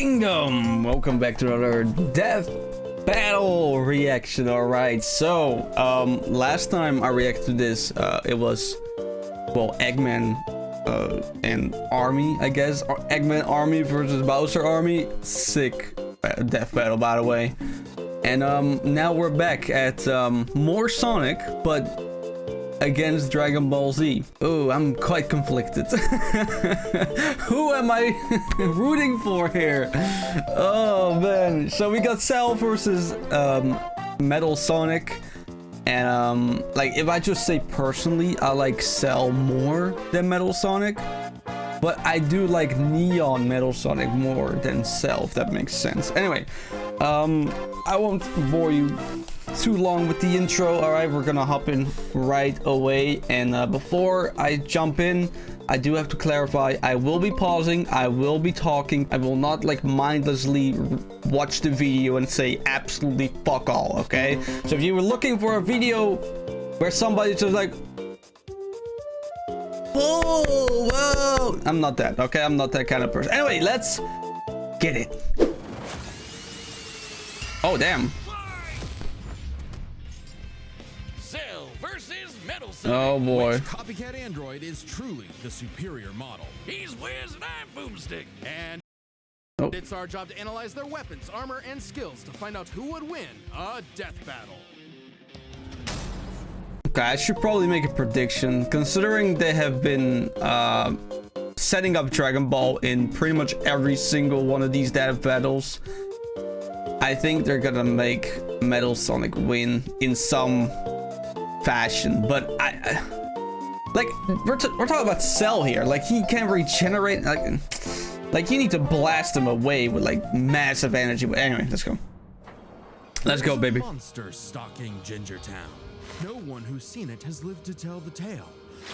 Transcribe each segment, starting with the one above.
Kingdom! Welcome back to another Death Battle reaction. Alright, so last time I reacted to this, it was, well, Eggman and Army, I guess. Eggman Army versus Bowser Army. Sick death battle, by the way. And now we're back at more Sonic, but against Dragon Ball Z. Oh, I'm quite conflicted. Who am I rooting for here? Oh man. So we got Cell versus Metal Sonic. And like, if I just say personally, I like Cell more than Metal Sonic. But I do like Neon Metal Sonic more than Cell, if that makes sense. Anyway, I won't bore you too long with the intro. All right, we're gonna hop in right away. And before I jump in, I do have to clarify, I will be pausing, I will be talking, I will not like mindlessly watch the video and say absolutely fuck all, okay? So if you were looking for a video where somebody's just like, whoa, whoa, I'm not that, okay? I'm not that kind of person. Anyway, let's get it. Oh, damn. Oh boy. Which copycat android is truly the superior model? He's Wiz and I'm Boomstick. And it's our job to analyze their weapons, armor, and skills to find out who would win a death battle. Okay, I should probably make a prediction. Considering they have been setting up Dragon Ball in pretty much every single one of these death battles, I think they're gonna make Metal Sonic win in some fashion. But I like, we're talking about Cell here. Like, he can't regenerate. Like you need to blast him away with like massive energy. But anyway, let's go. Let's go, baby. Monster stalking Ginger Town. No one who's seen it has lived to tell the tale.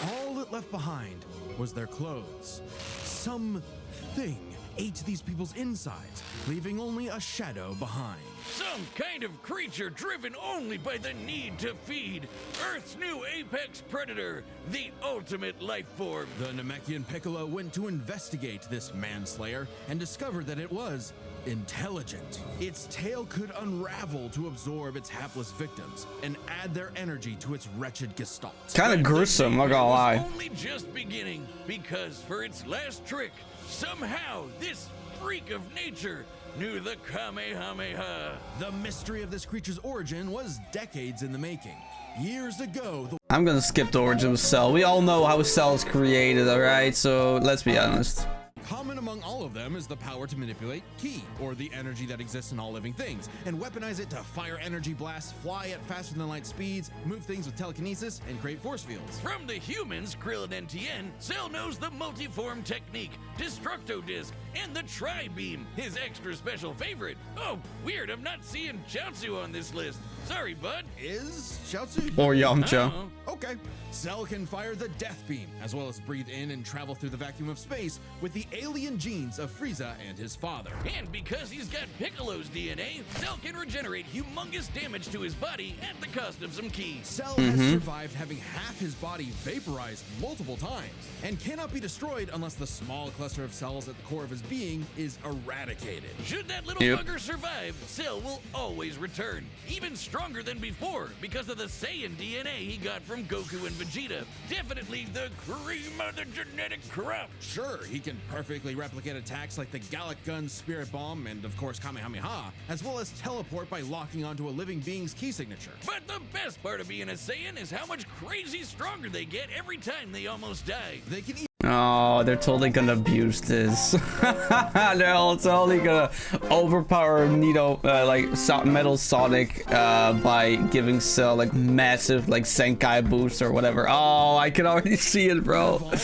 All it left behind was their clothes. Something ate these people's insides, leaving only a shadow behind. Some kind of creature driven only by the need to feed. Earth's new apex predator, the ultimate life form. The Namekian Piccolo went to investigate this manslayer and discovered that it was intelligent. Its tail could unravel to absorb its hapless victims and add their energy to its wretched gestalt. Kind of gruesome, not gonna lie. Only just beginning, because for its last trick, somehow this freak of nature knew the Kamehameha. The mystery of this creature's origin was decades in the making. Years ago, I'm gonna skip the origin of Cell. We all know how Cell is created, alright? So let's be honest. Common among all of them is the power to manipulate Ki, or the energy that exists in all living things, and weaponize it to fire energy blasts, fly at faster than light speeds, move things with telekinesis, and create force fields. From the humans, Krillin and Tien, Cell knows the multiform technique, Destructo Disc, and the Tri-Beam, his extra special favorite. Oh, weird, I'm not seeing Chaozu on this list. Sorry, bud. Is Chaozu? Or Yamcha. Okay. Cell can fire the Death Beam, as well as breathe in and travel through the vacuum of space with the alien genes of Frieza and his father. And because he's got Piccolo's DNA, Cell can regenerate humongous damage to his body at the cost of some Ki. Cell has survived having half his body vaporized multiple times, and cannot be destroyed unless the small cluster of cells at the core of his being is eradicated. Should that little bugger survive, Cell will always return, even stronger than before, because of the Saiyan DNA he got from Goku and Vegeta. Definitely the cream of the genetic crop. Sure, he can perfectly replicate attacks like the Gallic Gun, Spirit Bomb, and of course Kamehameha, as well as teleport by locking onto a living being's key signature. But the best part of being a Saiyan is how much crazy stronger they get every time they almost die. They can Oh, they're totally gonna abuse this. They're totally gonna overpower Metal Sonic by giving Cell like massive like Senkai boost or whatever. Oh, I can already see it, bro. Become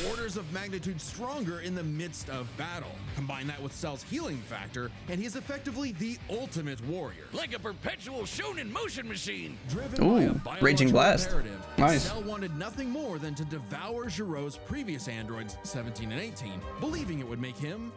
orders of magnitude stronger in the midst of battle. Combine that with Cell's healing factor, and he is effectively the ultimate warrior. Like a perpetual shonen motion machine. Driven by a biological Raging Blast. imperative, Nice. Cell wanted nothing more than to devour Giro's previous androids, 17 and 18, believing it would make him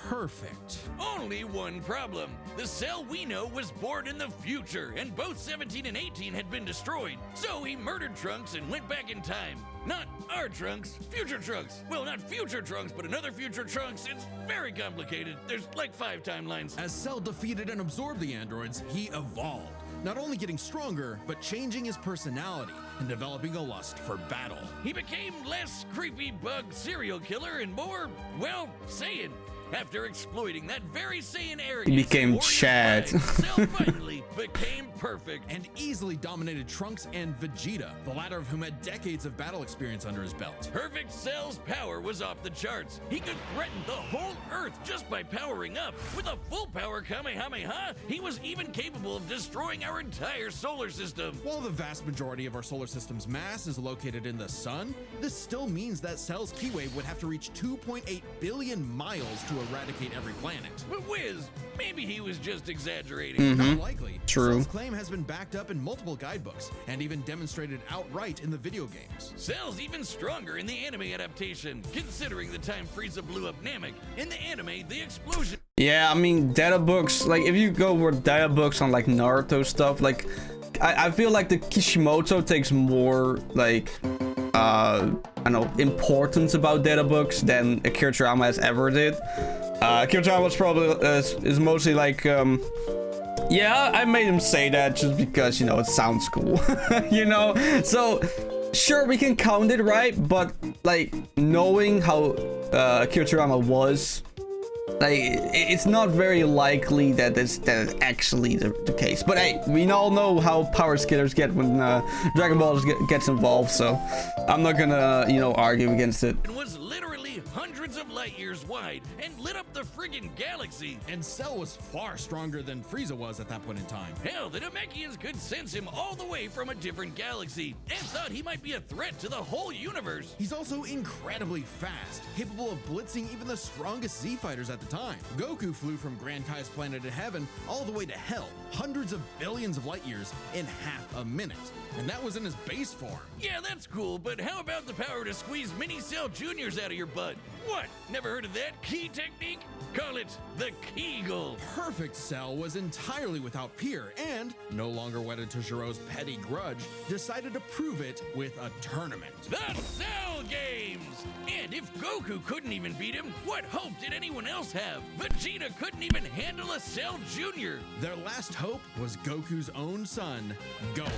Perfect. Only one problem. The Cell we know was born in the future, and both 17 and 18 had been destroyed. So he murdered Trunks and went back in time. Not our Trunks, future Trunks. Well, not future Trunks, but another future Trunks. It's very complicated. There's like 5 timelines. As Cell defeated and absorbed the androids, he evolved. Not only getting stronger, but changing his personality and developing a lust for battle. He became less creepy bug serial killer and more, well, Saiyan. After exploiting that very Saiyan arrogance, He became Chad. Cell finally became perfect. And easily dominated Trunks and Vegeta, the latter of whom had decades of battle experience under his belt. Perfect Cell's power was off the charts. He could threaten the whole Earth just by powering up. With a full power Kamehameha, he was even capable of destroying our entire solar system. While the vast majority of our solar system's mass is located in the sun, this still means that Cell's Ki Wave would have to reach 2.8 billion miles to eradicate every planet. But Wiz, maybe he was just exaggerating. Not likely. True. Cell's claim has been backed up in multiple guidebooks and even demonstrated outright in the video games. Cell's even stronger in the anime adaptation, considering the time Frieza blew up Namek. In the anime, the explosion... Yeah, I mean, data books, like if you go with data books on like Naruto stuff, like I feel like the Kishimoto takes more like I don't know, importance about data books than Akira Toriyama has ever did. Akira Toriyama was probably is mostly like yeah, I made him say that just because, you know, it sounds cool. You know, so sure, we can count it, right? But like knowing how Akira Toriyama was, like it's not very likely that is actually the case. But hey, we all know how power scalers get when Dragon Ball gets involved, so I'm not gonna, you know, argue against it. It was literally hundreds of light years wide and lit up the friggin' galaxy. And Cell was far stronger than Frieza was at that point in time. Hell, the Namekians could sense him all the way from a different galaxy and thought he might be a threat to the whole universe. He's also incredibly fast, capable of blitzing even the strongest Z fighters at the time. Goku flew from Grand Kai's planet of heaven all the way to hell, hundreds of billions of light years in half a minute. And that was in his base form. Yeah, that's cool, but how about the power to squeeze mini Cell Juniors out of your butt? What? Never heard of that key technique? Call it the Kegel. Perfect Cell was entirely without peer and, no longer wedded to Giro's petty grudge, decided to prove it with a tournament. The Cell Games! And if Goku couldn't even beat him, what hope did anyone else have? Vegeta couldn't even handle a Cell Junior. Their last hope was Goku's own son, Gohan.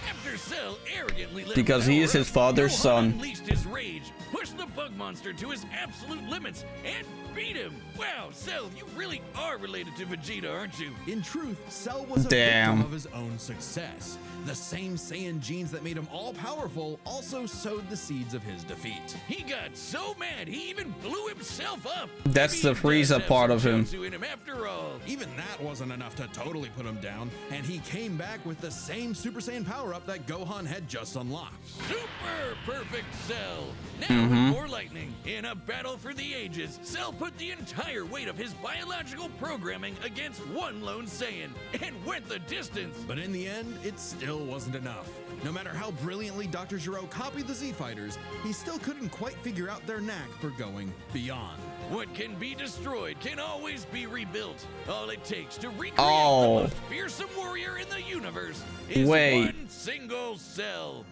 After Cell arrogantly let Because he is his father's Gohan son. unleashed his rage, pushed the bug monster to his absolute limits, and beat him. Wow, Cell, you really are related to Vegeta, aren't you? In truth, Cell was a victim of his own success. The same Saiyan genes that made him all-powerful also sowed the seeds of his defeat. He got so mad, he even blew himself up. That's Maybe the he does Frieza have part some of him. Jutsu in him after all. Even that wasn't enough to totally put him down, and he came back with the same Super Saiyan power-up that Gohan had just unlocked. Super perfect Cell. Now with more lightning. In a battle for the ages, Cell put the entire weight of his biological programming against one lone Saiyan and went the distance. But in the end, it still wasn't enough. No matter how brilliantly Dr. Gero copied the Z-Fighters, he still couldn't quite figure out their knack for going beyond. What can be destroyed can always be rebuilt. All it takes to recreate the most fearsome warrior in the universe is one single Cell.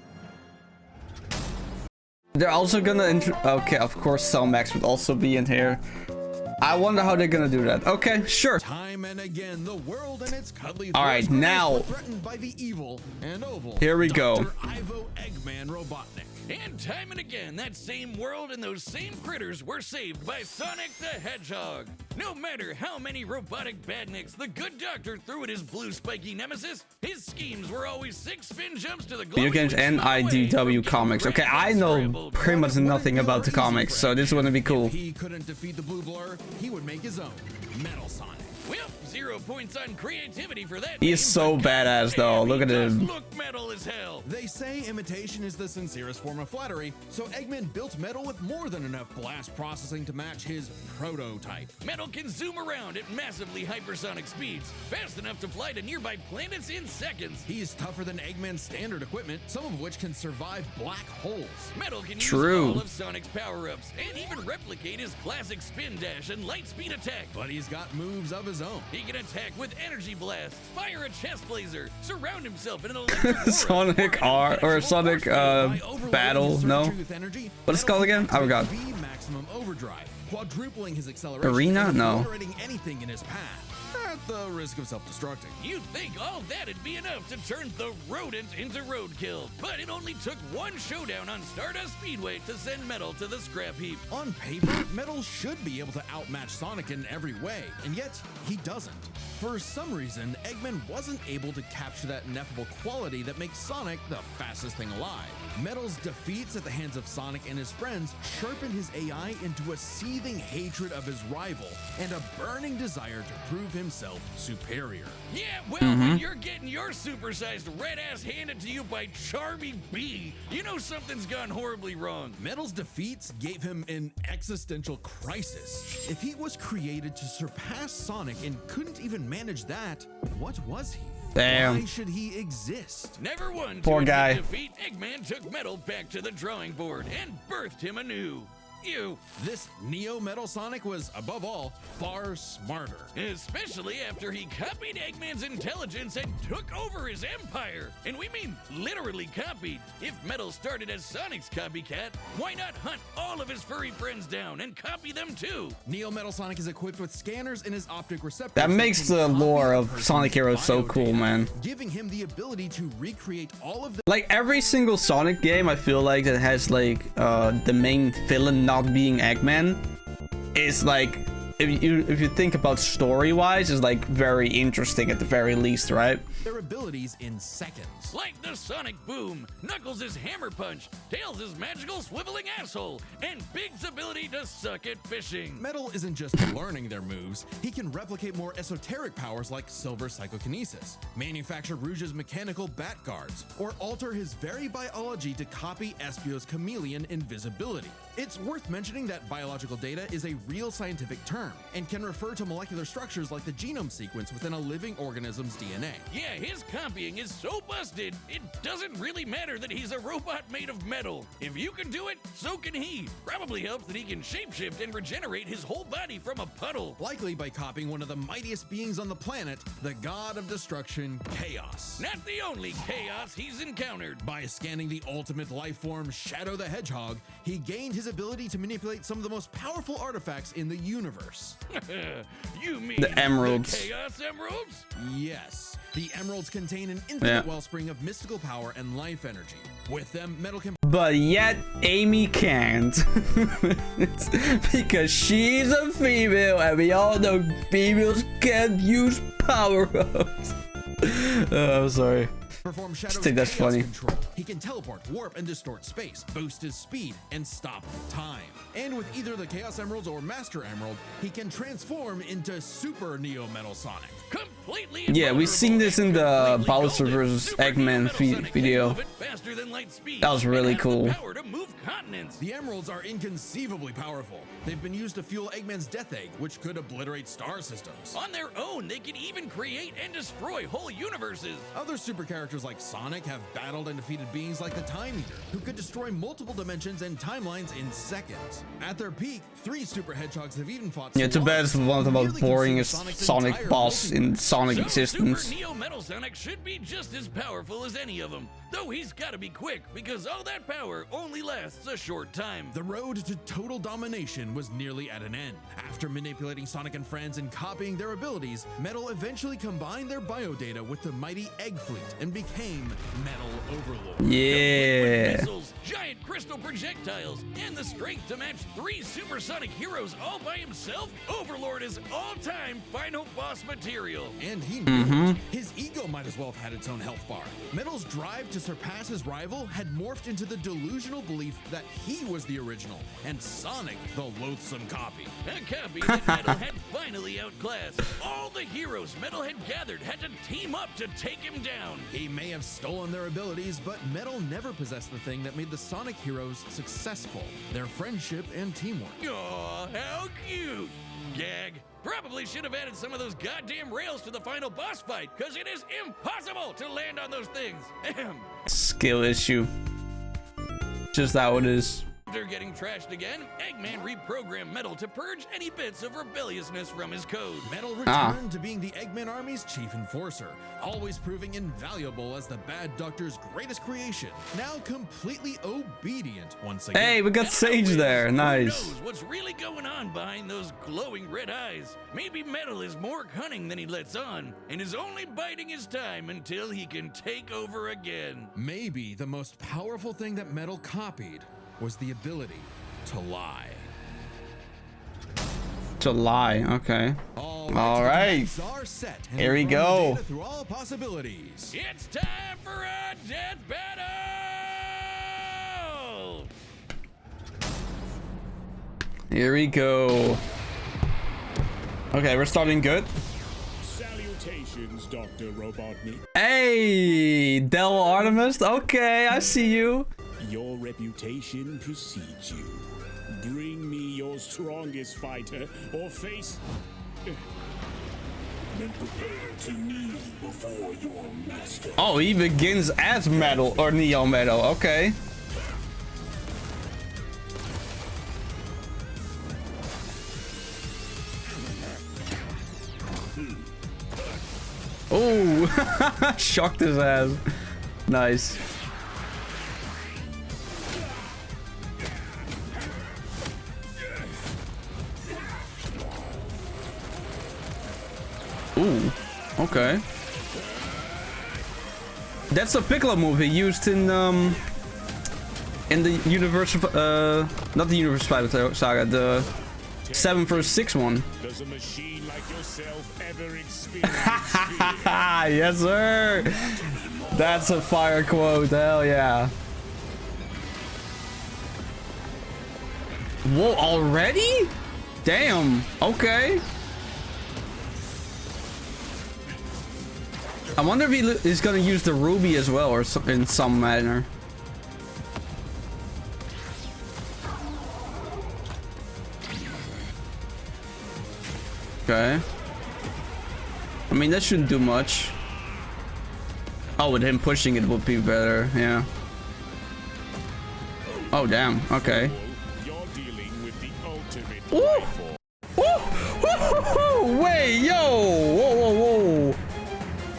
They're also gonna okay, of course Cell Max would also be in here. I wonder how they're gonna do that. Okay, sure. Time and again, the world and its cuddly all right, now were threatened by the evil and oval. Here we go. Dr. Ivo Eggman Robotnik. And time and again, that same world and those same critters were saved by Sonic the Hedgehog. No matter how many robotic badniks the good doctor threw at his blue spiky nemesis, his schemes were always 6 spin jumps to the video games and IDW comics. Okay, I know pretty much nothing about the comics, so this is gonna be cool. If he couldn't defeat the blue blur, he would make his own Metal Sonic. Well, 0 points on creativity for that. He's so badass though. Look at him. Look metal as hell. They say imitation is the sincerest form of flattery, so Eggman built Metal with more than enough blast processing to match his prototype. Metal can zoom around at massively hypersonic speeds, fast enough to fly to nearby planets in seconds. He's tougher than Eggman's standard equipment, some of which can survive black holes. Metal can True. use all of Sonic's power-ups and even replicate his classic spin dash and light speed attack. But he's got moves of his own. He can attack with energy blast, fire a chest laser, surround himself in an electric aura, Sonic R or Sonic battle? No. What is it called again? I forgot. Maximum overdrive, quadrupling his acceleration. Arena? and No. obliterating anything in his path, at the risk of self-destructing. You'd think all that'd be enough to turn the rodent into roadkill, but it only took one showdown on Stardust Speedway to send Metal to the scrap heap. On paper, Metal should be able to outmatch Sonic in every way, and yet he doesn't. For some reason, Eggman wasn't able to capture that ineffable quality that makes Sonic the fastest thing alive. Metal's defeats at the hands of Sonic and his friends sharpened his AI into a seething hatred of his rival and a burning desire to prove himself superior. Yeah, well, when you're getting your supersized red ass handed to you by Charmy B, you know something's gone horribly wrong. Metal's defeats gave him an existential crisis. If he was created to surpass Sonic and couldn't even manage that, what was he? Damn. Why should he exist? Never won Poor to guy. defeat, Eggman took Metal back to the drawing board and birthed him anew. You. This Neo Metal Sonic was, above all, far smarter. Especially after he copied Eggman's intelligence and took over his empire. And we mean literally copied. If Metal started as Sonic's copycat, why not hunt all of his furry friends down and copy them too? Neo Metal Sonic is equipped with scanners in his optic receptors. That makes can the copy lore a of person's Sonic Heroes so biodata, cool, man. giving him the ability to recreate all of the Like every single Sonic game, I feel like that has like the main villain not being Eggman is like, if you think about story-wise, is like very interesting at the very least, right? their abilities in seconds. Like the Sonic Boom, Knuckles' Hammer Punch, Tails' magical swiveling asshole, and Big's ability to suck at fishing. Metal isn't just learning their moves, he can replicate more esoteric powers like Silver Psychokinesis, manufacture Rouge's mechanical bat guards, or alter his very biology to copy Espio's chameleon invisibility. It's worth mentioning that biological data is a real scientific term, and can refer to molecular structures like the genome sequence within a living organism's DNA. Yeah, his copying is so busted, it doesn't really matter that he's a robot made of metal. If you can do it, so can he. Probably helps that he can shapeshift and regenerate his whole body from a puddle. Likely by copying one of the mightiest beings on the planet, the god of destruction, Chaos. Not the only chaos he's encountered. By scanning the ultimate life form, Shadow the Hedgehog, he gained his ability to manipulate some of the most powerful artifacts in the universe. You mean The emeralds. the Chaos Emeralds? Yes, the emeralds contain an infinite wellspring of mystical power and life energy. With them, Metal can But yet Amy can't. It's because she's a female and we all know females can't use power-ups. I'm sorry. perform Shadow's think that's chaos funny. control. He can teleport, warp, and distort space, boost his speed, and stop time. And with either the Chaos Emeralds or Master Emerald, he can transform into Super Neo Metal Sonic. Completely Yeah, we've seen this in the Bowser vs. Eggman video. That was really cool. Power to move continents. The Emeralds are inconceivably powerful. They've been used to fuel Eggman's Death Egg, which could obliterate star systems. On their own, they can even create and destroy whole universes. Other super characters like Sonic have battled and defeated beings like the Time Eater, who could destroy multiple dimensions and timelines in seconds. At their peak, 3 Super Hedgehogs have even fought. Yeah, too bad it's one of the most nearly boringest consumed Sonic's Sonic entire boss in Sonic So existence. Super Neo Metal Sonic should be just as powerful as any of them, though he's got to be quick because all that power only lasts a short time. The road to total domination was nearly at an end. After manipulating Sonic and friends and copying their abilities, Metal eventually combined their biodata with the mighty Egg Fleet and became Metal Overlord. Yeah. Missiles, giant crystal projectiles, and the strength to match 3 supersonic heroes all by himself, Overlord is all-time final boss material. And he knew it. His ego might as well have had its own health bar. Metal's drive to to surpass his rival had morphed into the delusional belief that he was the original and Sonic the loathsome copy. A copy that Metal had finally outclassed. All the heroes Metal had gathered had to team up to take him down. He may have stolen their abilities, but Metal never possessed the thing that made the Sonic heroes successful: their friendship and teamwork. Aw, how cute! Gag. Probably should have added some of those goddamn rails to the final boss fight, because it is impossible to land on those things. Skill issue. Just how it is. After getting trashed again, Eggman reprogrammed Metal to purge any bits of rebelliousness from his code. Metal returned to being the Eggman Army's chief enforcer, always proving invaluable as the Bad Doctor's greatest creation. Now completely obedient once again. Hey, we got Sage there. Nice. Who knows what's really going on behind those glowing red eyes? Maybe Metal is more cunning than he lets on, and is only biding his time until he can take over again. Maybe the most powerful thing that Metal copied was the ability to lie. To lie, okay. All right. Here we go. Through all possibilities. It's time for a death battle! Here we go. Okay, we're starting good. Salutations, Dr. Robotnik. Hey, Del Artemis. Okay, I see you. Your reputation precedes you. Bring me your strongest fighter or face... Then prepare to kneel before your master. Oh, he begins as Metal or Neo Metal. Okay. Oh, shocked his ass. Nice. Ooh, okay. That's a Piccolo move he used in the universe of, not the Universe Fighter Saga, the 7 vs 6 one. Does a machine like yourself ever experience Yes, sir. That's a fire quote. Hell yeah. Whoa, already? Damn. Okay. I wonder if he is gonna use the ruby as well, or in some manner. Okay. I mean, that shouldn't do much. Oh, with him pushing it would be better. Yeah. Oh, damn. Okay. You're dealing with the ultimate Ooh. rifle. Woo! Wait, yo! Whoa, whoa, whoa!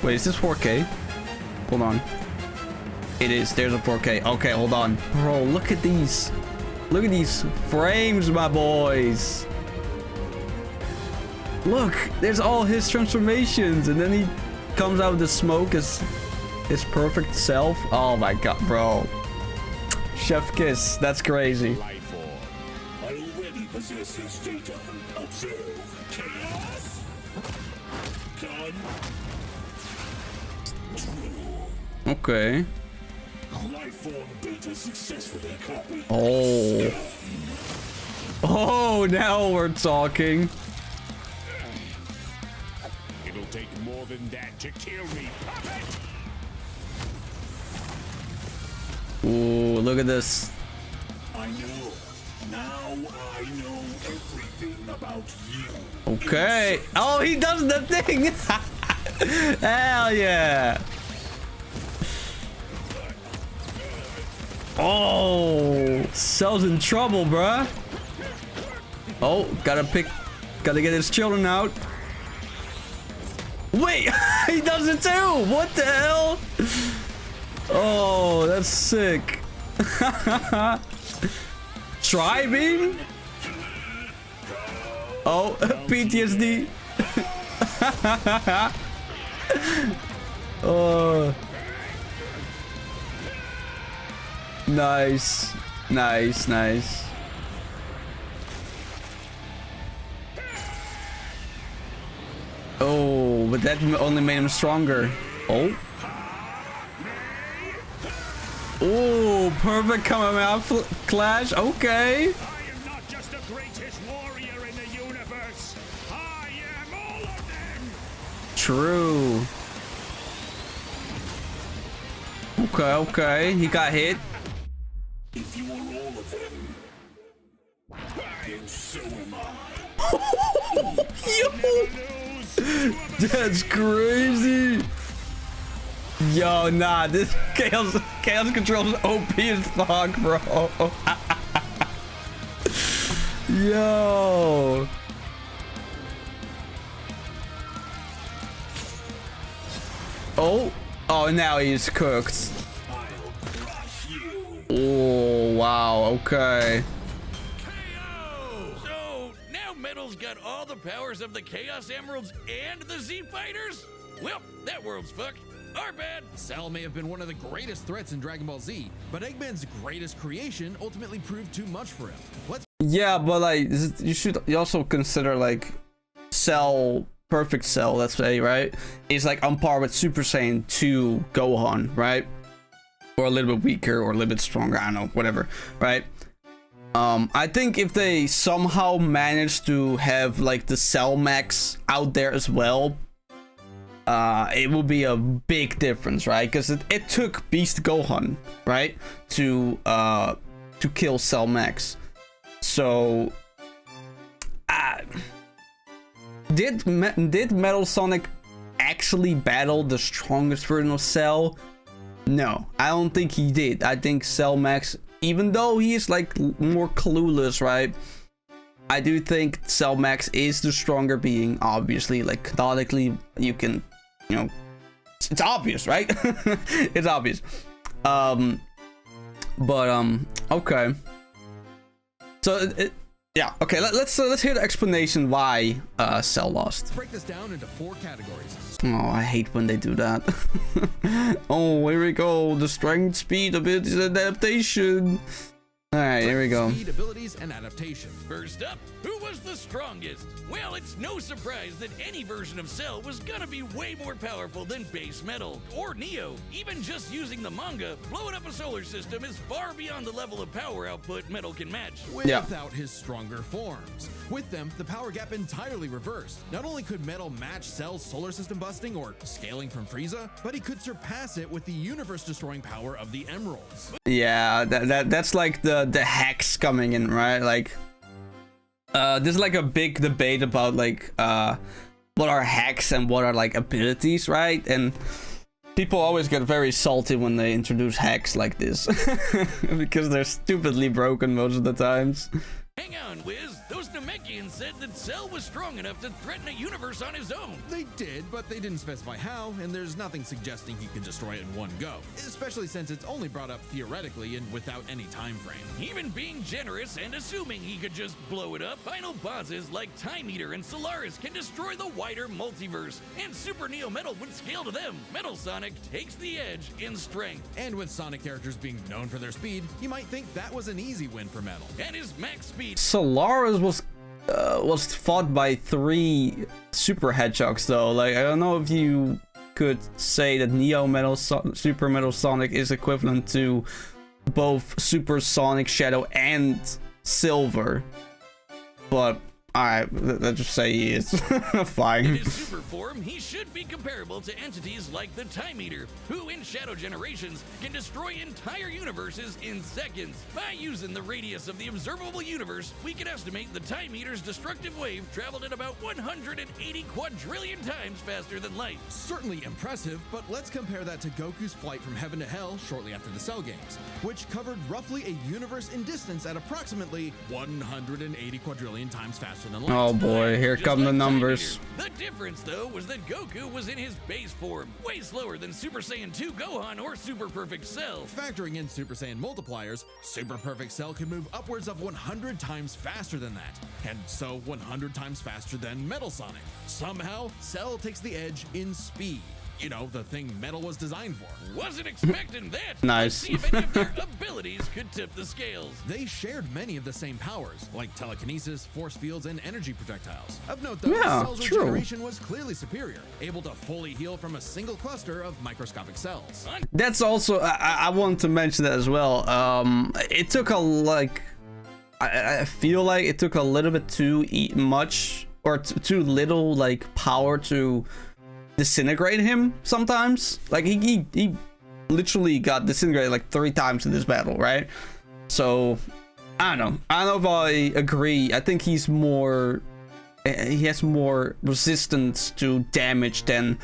Wait, is this 4K? Hold on. It is. There's a 4K. Okay, hold on. Bro, look at these. Look at these frames, my boys. Look, there's all his transformations, and then he comes out with the smoke as his perfect self. Oh my god, bro. Chef kiss. That's crazy. Life form. I already possess his data. Observe. Chaos. Done. Okay. Life form data successfully copied. Oh. Oh, now we're talking. It'll take more than that to kill me. Puppet! Ooh, look at this. I know. Now I know everything about you. Okay. Oh, he does the thing. Hell yeah. Oh, Cell's in trouble, bruh. Oh, gotta get his children out. Wait, he does it too. What the hell? Oh, that's sick. Tri-beam? Oh, PTSD. Oh. Nice. Nice, nice. Oh, but that only made him stronger. Oh. Oh, perfect Kamehameha clash. Okay. I am not just the greatest warrior in the universe. I am all of them. True. Okay, okay. He got hit. If you are all of them, then so am I. Yo, that's crazy. Yo, nah, this chaos control is OP as fuck, bro. Yo. Oh, now he's cooked. Oh, wow, okay. KO! So now Metal's got all the powers of the Chaos Emeralds and the Z Fighters? Well, that world's fucked. Our bad. Cell may have been one of the greatest threats in Dragon Ball Z, but Eggman's greatest creation ultimately proved too much for him. Yeah, but like, you also consider like Cell, Perfect Cell, let's say, right? Is like on par with Super Saiyan 2 Gohan, right? Or a little bit weaker or a little bit stronger, I don't know, whatever, right? I think if they somehow manage to have like the Cell Max out there as well, it will be a big difference, right? Because it took Beast Gohan, right, to kill Cell Max. So, did Metal Sonic actually battle the strongest version of Cell? No, I don't think he did. I think Cell Max, even though he is like more clueless, right? I do think Cell Max is the stronger being. Obviously, like canonically, you can, you know, it's obvious, right? It's obvious. Okay. So yeah, okay. Let's hear the explanation why Cell lost. Let's break this down into 4 categories. Oh, I hate when they do that. Oh, here we go. The strength, speed, abilities, adaptation. All right, here we go. Speed, abilities, and adaptation. First up, who was the strongest? Well, it's no surprise that any version of Cell was gonna be way more powerful than base Metal or Neo. Even just using the manga, blowing up a solar system is far beyond the level of power output Metal can match. Without his stronger forms. With them, the power gap entirely reversed. Not only could Metal match Cell's solar system busting or scaling from Frieza, but he could surpass it with the universe-destroying power of the Emeralds. Yeah, that's like the hacks coming in, right? Like, there's like a big debate about like what are hacks and what are like abilities, right? And people always get very salty when they introduce hacks like this because they're stupidly broken most of the times. Hang on, Wiz. Those Namekians said that Cell was strong enough to threaten a universe on his own. They did, but they didn't specify how, and there's nothing suggesting he could destroy it in one go, especially since it's only brought up theoretically and without any time frame. Even being generous and assuming he could just blow it up, final bosses like Time Eater and Solaris can destroy the wider multiverse, and Super Neo Metal would scale to them. Metal Sonic takes the edge in strength. And with Sonic characters being known for their speed, you might think that was an easy win for Metal. And his max speed. Solaris was fought by 3 Super Hedgehogs though. Like, I don't know if you could say that Neo Metal Super Metal Sonic is equivalent to both Super Sonic Shadow and Silver, but alright, let's just say he is. Fine. In his super form, he should be comparable to entities like the Time Eater, who in Shadow Generations can destroy entire universes in seconds. By using the radius of the observable universe, we can estimate the Time Eater's destructive wave traveled at about 180 quadrillion times faster than light. Certainly impressive, but let's compare that to Goku's flight from heaven to hell shortly after the Cell games, which covered roughly a universe in distance at approximately 180 quadrillion times faster than light. Oh boy, here Just come like the numbers. Time Eater. The difference, though, was that Goku was in his base form, way slower than Super Saiyan 2 Gohan or Super Perfect Cell. Factoring in Super Saiyan multipliers, Super Perfect Cell can move upwards of 100 times faster than that, and so 100 times faster than Metal Sonic. Somehow, Cell takes the edge in speed. You know, the thing metal was designed for. Wasn't expecting that. Nice. Let's see if any of their abilities could tip the scales. They shared many of the same powers, like telekinesis, force fields, and energy projectiles. Of note, though, Yeah, Cell's true. regeneration was clearly superior, able to fully heal from a single cluster of microscopic cells. That's also, I want to mention that as well. It took I feel like it took a little bit too much or too little like power to disintegrate him sometimes. Like he literally got disintegrated like 3 times in this battle, right? So I don't know if I agree. I think he has more resistance to damage than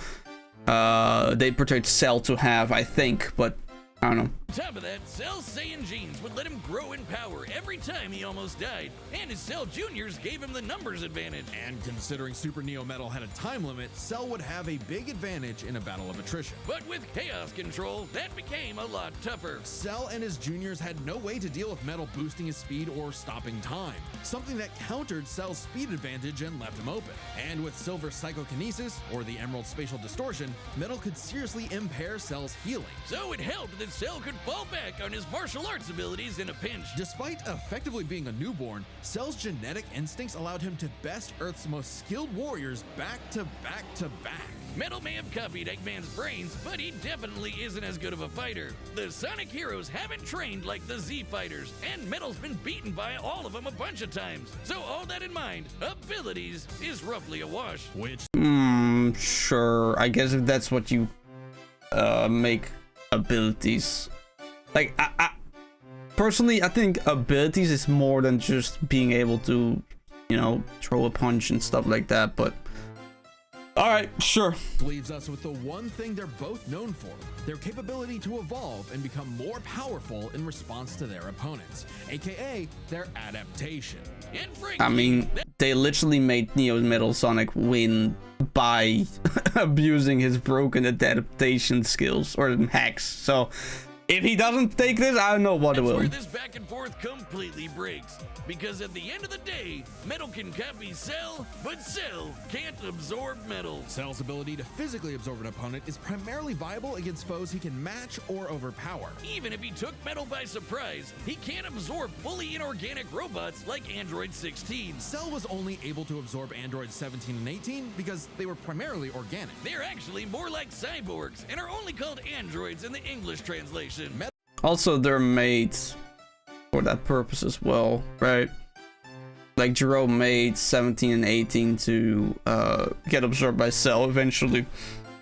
they portrayed Cell to have, I think, but I don't know. On top of that, Cell's Saiyan genes would let him grow in power every time he almost died, and his Cell Juniors gave him the numbers advantage. And considering Super Neo Metal had a time limit, Cell would have a big advantage in a battle of attrition. But with Chaos Control, that became a lot tougher. Cell and his juniors had no way to deal with Metal boosting his speed or stopping time, something that countered Cell's speed advantage and left him open. And with Silver's Psychokinesis, or the Emerald Spatial Distortion, Metal could seriously impair Cell's healing. So it helped that Cell could fall back on his martial arts abilities in a pinch. Despite effectively being a newborn, Cell's genetic instincts allowed him to best Earth's most skilled warriors back to back to back. Metal may have copied Eggman's brains, but he definitely isn't as good of a fighter. The Sonic heroes haven't trained like the Z fighters, and Metal's been beaten by all of them a bunch of times. So all that in mind, abilities is roughly a wash. Which, Sure. I guess if that's what you make abilities. Like I personally, I think abilities is more than just being able to, you know, throw a punch and stuff like that, but all right, sure. leaves us with the one thing they're both known for, their capability to evolve and become more powerful in response to their opponents, aka their adaptation. And frankly, I mean, they literally made Neo Metal Sonic win by abusing his broken adaptation skills or hacks. So if he doesn't take this, I don't know what that's will. where this back and forth completely breaks. Because at the end of the day, Metal can copy Cell, but Cell can't absorb Metal. Cell's ability to physically absorb an opponent is primarily viable against foes he can match or overpower. Even if he took Metal by surprise, he can't absorb fully inorganic robots like Android 16. Cell was only able to absorb Androids 17 and 18 because they were primarily organic. They're actually more like cyborgs and are only called androids in the English translation. Also, they're made for that purpose as well, right? Like Jerome made 17 and 18 to get absorbed by Cell eventually.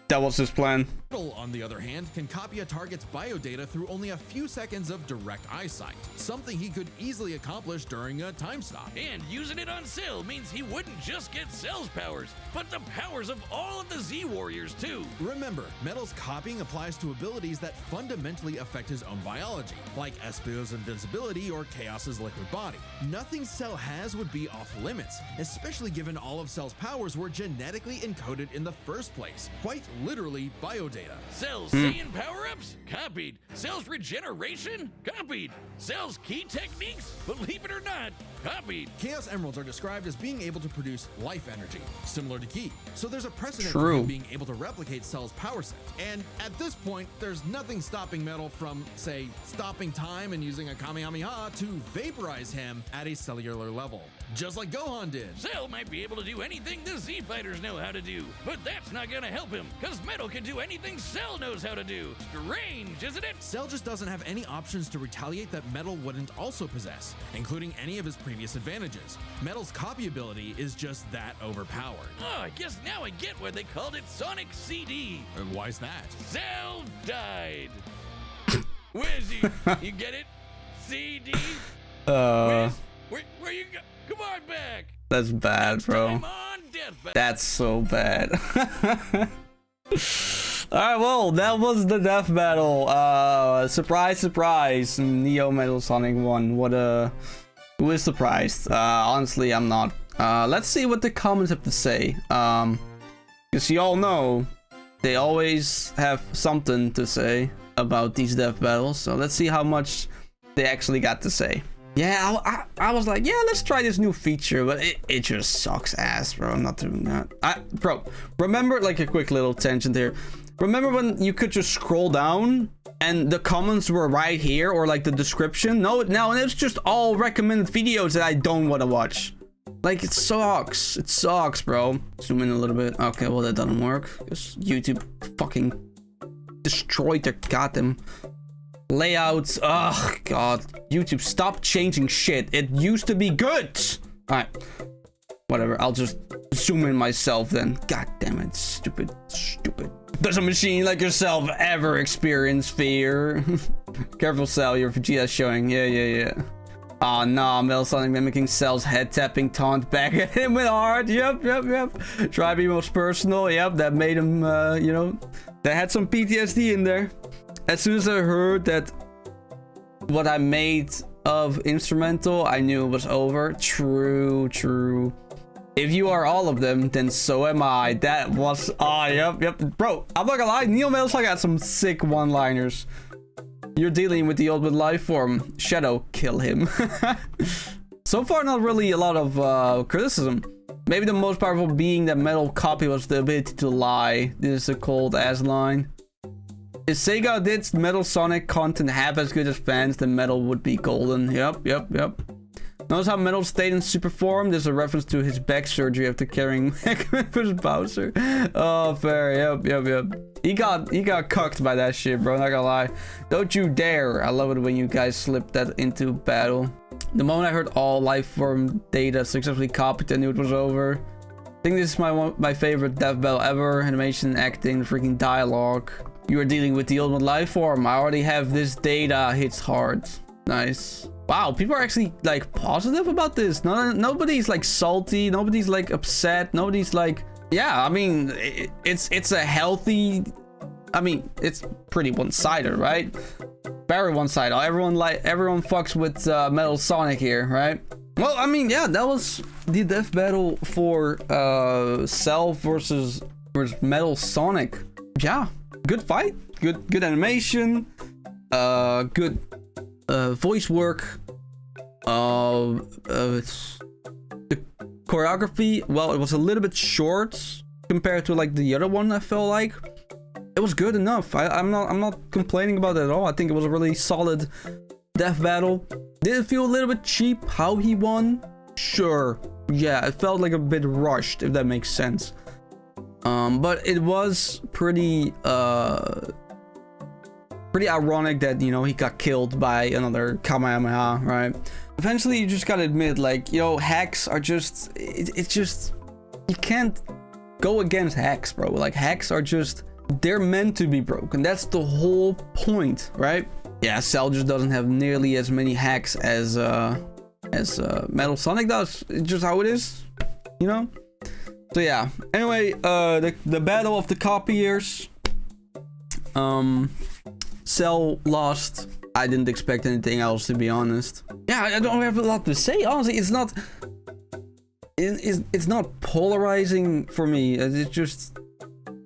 That was his plan. Metal, on the other hand, can copy a target's biodata through only a few seconds of direct eyesight, something he could easily accomplish during a time stop. And using it on Cell means he wouldn't just get Cell's powers, but the powers of all of the Z Warriors too. Remember, Metal's copying applies to abilities that fundamentally affect his own biology, like Espio's invincibility or Chaos's liquid body. Nothing Cell has would be off limits, especially given all of Cell's powers were genetically encoded in the first place, quite literally biodata. Cell's Saiyan power-ups? Copied. Cell's regeneration? Copied. Cell's key techniques? Believe it or not, copied. Chaos Emeralds are described as being able to produce life energy, similar to Ki. So there's a precedent True. for him being able to replicate Cell's power set. And at this point, there's nothing stopping Metal from, say, stopping time and using a Kamehameha to vaporize him at a cellular level, just like Gohan did. Cell might be able to do anything the Z fighters know how to do, but that's not gonna help him, cause Metal can do anything Cell knows how to do. Strange, isn't it? Cell just doesn't have any options to retaliate that Metal wouldn't also possess, including any of his previous advantages. Metal's copy ability is just that overpowered. Oh, I guess now I get why they called it Sonic CD. And why's that? Cell died. Where's he? You get it? CD? Where you go? Come on back. That's bad, bro. I'm on deathbed. That's so bad. Alright, well, that was the death battle. Surprise, surprise. Neo Metal Sonic won. Who is surprised? Honestly, I'm not. Let's see what the comments have to say. Because you all know, they always have something to say about these death battles. So let's see how much they actually got to say. Yeah, I was like, yeah, let's try this new feature, but it just sucks ass, bro. I'm not doing that. Bro, remember, like a quick little tangent here. Remember when you could just scroll down and the comments were right here, or like the description? No, now it's just all recommended videos that I don't want to watch. Like, it sucks. It sucks, bro. Zoom in a little bit. Okay, well, that doesn't work because YouTube fucking destroyed their goddamn layouts. Ugh, God. YouTube, stop changing shit. It used to be good. Alright. Whatever. I'll just zoom in myself then. God damn it. Stupid. Stupid. Does a machine like yourself ever experience fear? Careful, Cell. Your Vegeta showing. Yeah. Oh, nah. Metal Sonic mimicking Cell's head tapping taunt back at him with heart. Yep. Try be most personal. Yep. That made him, you know, that had some PTSD in there. As soon as I heard that what I made of instrumental, I knew it was over. True. If you are all of them, then so am I. That was... Oh, yep. Bro, I'm not gonna lie. Neo Metal Slug got some sick one-liners. You're dealing with the ultimate life form. Shadow, kill him. So far, not really a lot of criticism. Maybe the most powerful being that Metal copy was the ability to lie. This is a cold-ass line. If Sega did Metal Sonic content half as good as fans, then Metal would be golden. Yep. Notice how Metal stayed in super form? There's a reference to his back surgery after carrying versus Bowser. Oh, fair. Yep. He got cucked by that shit, bro. Not gonna lie. Don't you dare. I love it when you guys slip that into battle. The moment I heard all life form data successfully copied, I knew it was over. I think this is my favorite death battle ever. Animation, acting, freaking dialogue. You are dealing with the ultimate life form. I already have this data. Hits hard. Nice. Wow, people are actually like positive about this. Nobody's like salty. Nobody's like upset. Nobody's like, yeah. I mean, it's a healthy. I mean, it's pretty one-sided, right? Very one-sided. Everyone fucks with Metal Sonic here, right? Well, I mean, yeah, that was the death battle for Cell versus Metal Sonic. Yeah, good fight. Good animation. Good voice work. It's the choreography, well, it was a little bit short compared to like the other one. I felt like it was good enough. I'm not complaining about it at all. I think it was a really solid death battle. Did it feel a little bit cheap how he won? Sure. Yeah, it felt like a bit rushed, if that makes sense. But it was pretty ironic that, you know, he got killed by another Kamehameha, right? Eventually, you just gotta admit, like, you know, hacks are just... It's just... You can't go against hacks, bro. Like, hacks are just... They're meant to be broken. That's the whole point, right? Yeah, Cell just doesn't have nearly as many hacks as Metal Sonic does. It's just how it is, you know? So yeah. Anyway, the battle of the copiers. Cell lost. I didn't expect anything else, to be honest. Yeah, I don't have a lot to say. Honestly, it's not polarizing for me. It's just,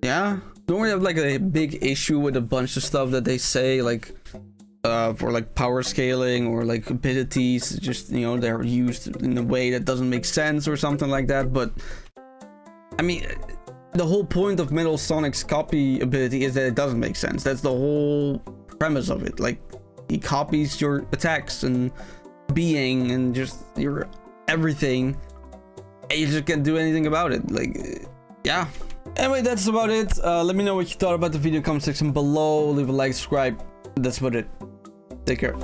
yeah. Don't really have like a big issue with a bunch of stuff that they say, like for like power scaling or like abilities. Just, you know, they're used in a way that doesn't make sense or something like that. But I mean, the whole point of Metal Sonic's copy ability is that it doesn't make sense. That's the whole premise of it. Like, he copies your attacks and being and just your everything, and you just can't do anything about it. Like, yeah. Anyway, that's about it. Let me know what you thought about the video in the comment section below. Leave a like, subscribe. That's about it. Take care.